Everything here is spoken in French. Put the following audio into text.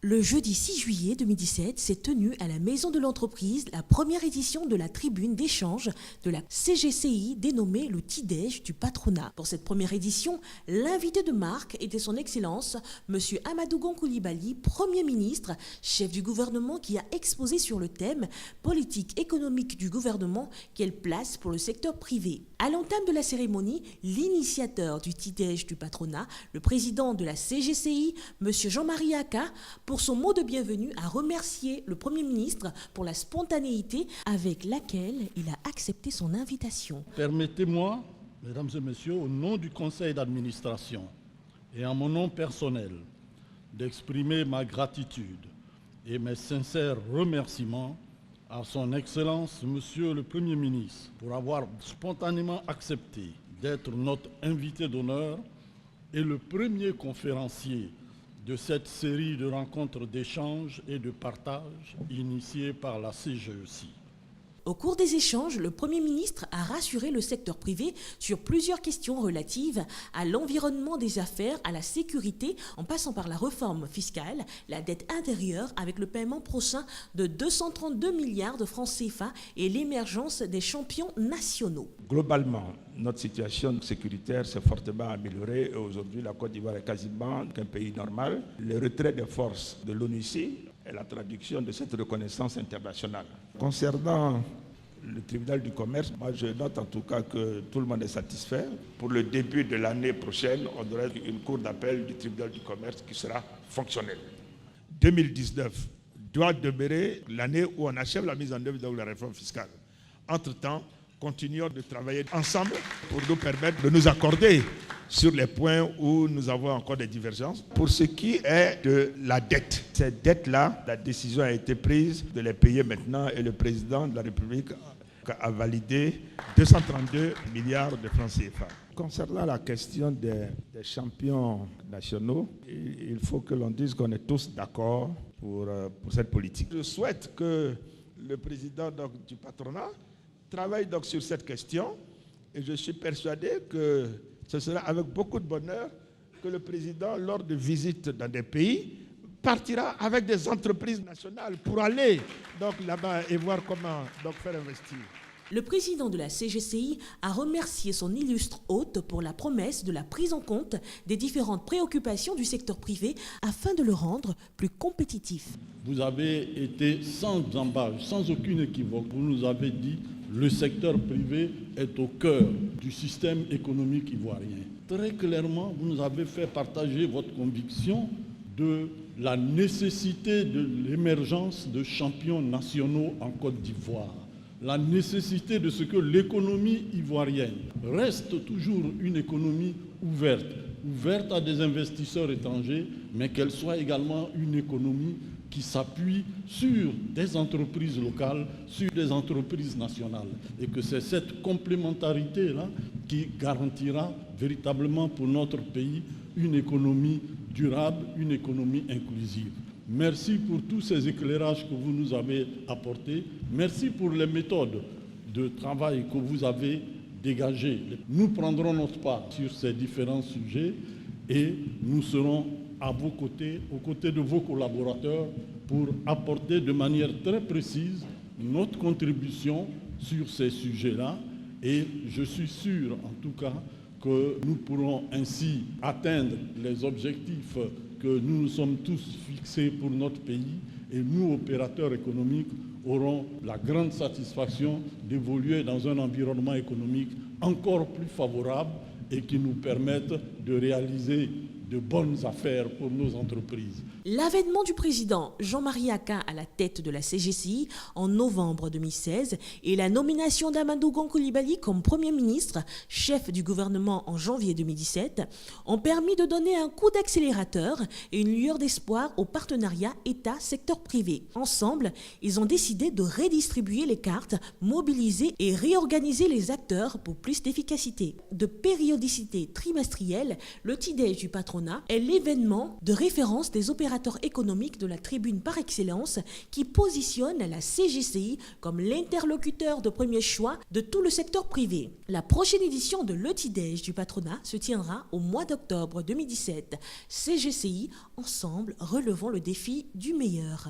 Le jeudi 6 juillet 2017 s'est tenue à la Maison de l'Entreprise la première édition de la tribune d'échange de la CGCI dénommée le Petit-Déj du patronat. Pour cette première édition, l'invité de marque était son Excellence, M. Amadou Gon Coulibaly, Premier ministre, chef du gouvernement qui a exposé sur le thème « Politique économique du gouvernement, quelle place pour le secteur privé ». À l'entame de la cérémonie, l'initiateur du Petit-Déj du patronat, le président de la CGCI, M. Jean-Marie Aka, pour son mot de bienvenue, a remercié le Premier ministre pour la spontanéité avec laquelle il a accepté son invitation. Permettez-moi, mesdames et messieurs, au nom du conseil d'administration et en mon nom personnel, d'exprimer ma gratitude et mes sincères remerciements à son Excellence, Monsieur le Premier ministre, pour avoir spontanément accepté d'être notre invité d'honneur et le premier conférencier de cette série de rencontres d'échange et de partage initiée par la CGECI. Au cours des échanges, le Premier ministre a rassuré le secteur privé sur plusieurs questions relatives à l'environnement des affaires, à la sécurité, en passant par la réforme fiscale, la dette intérieure avec le paiement prochain de 232 milliards de francs CFA et l'émergence des champions nationaux. Globalement, notre situation sécuritaire s'est fortement améliorée et aujourd'hui la Côte d'Ivoire est quasiment un pays normal. Le retrait des forces de l'ONUCI est la traduction de cette reconnaissance internationale. Concernant le tribunal du commerce, moi je note en tout cas que tout le monde est satisfait. Pour le début de l'année prochaine, on aurait une cour d'appel du tribunal du commerce qui sera fonctionnelle. 2019 doit demeurer l'année où on achève la mise en œuvre de la réforme fiscale. Entre-temps, continuons de travailler ensemble pour nous permettre de nous accorder sur les points où nous avons encore des divergences. Pour ce qui est de la dette, cette dette-là, la décision a été prise de les payer maintenant et le président de la République a validé 232 milliards de francs CFA. Concernant la question des champions nationaux, il faut que l'on dise qu'on est tous d'accord pour cette politique. Je souhaite que le président du patronat travaille donc sur cette question et je suis persuadé que ce sera avec beaucoup de bonheur que le président, lors de visites dans des pays, partira avec des entreprises nationales pour aller donc là-bas et voir comment donc faire investir. Le président de la CGCI a remercié son illustre hôte pour la promesse de la prise en compte des différentes préoccupations du secteur privé afin de le rendre plus compétitif. Vous avez été sans embâche, sans aucune équivoque. Vous nous avez dit le secteur privé est au cœur du système économique ivoirien. Très clairement, vous nous avez fait partager votre conviction de la nécessité de l'émergence de champions nationaux en Côte d'Ivoire. La nécessité de ce que l'économie ivoirienne reste toujours une économie ouverte à des investisseurs étrangers, mais qu'elle soit également une économie qui s'appuie sur des entreprises locales, sur des entreprises nationales. Et que c'est cette complémentarité-là qui garantira véritablement pour notre pays une économie durable, une économie inclusive. Merci pour tous ces éclairages que vous nous avez apportés. Merci pour les méthodes de travail que vous avez dégagées. Nous prendrons notre part sur ces différents sujets et nous serons à vos côtés, aux côtés de vos collaborateurs, pour apporter de manière très précise notre contribution sur ces sujets-là. Et je suis sûr, en tout cas, que nous pourrons ainsi atteindre les objectifs que nous nous sommes tous fixés pour notre pays. Et nous, opérateurs économiques, aurons la grande satisfaction d'évoluer dans un environnement économique encore plus favorable et qui nous permette de réaliser de bonnes affaires pour nos entreprises. L'avènement du président Jean-Marie Aka à la tête de la CGCI en novembre 2016 et la nomination d'Amadou Gon Coulibaly comme Premier ministre, chef du gouvernement en janvier 2017, ont permis de donner un coup d'accélérateur et une lueur d'espoir au partenariat État-secteur privé. Ensemble, ils ont décidé de redistribuer les cartes, mobiliser et réorganiser les acteurs pour plus d'efficacité. De périodicité trimestrielle, le Petit-Déj du patron patronat est l'événement de référence des opérateurs économiques de la tribune par excellence qui positionne la CGCI comme l'interlocuteur de premier choix de tout le secteur privé. La prochaine édition de l'ETIDEJ du patronat se tiendra au mois d'octobre 2017. CGCI, ensemble, relevons le défi du meilleur.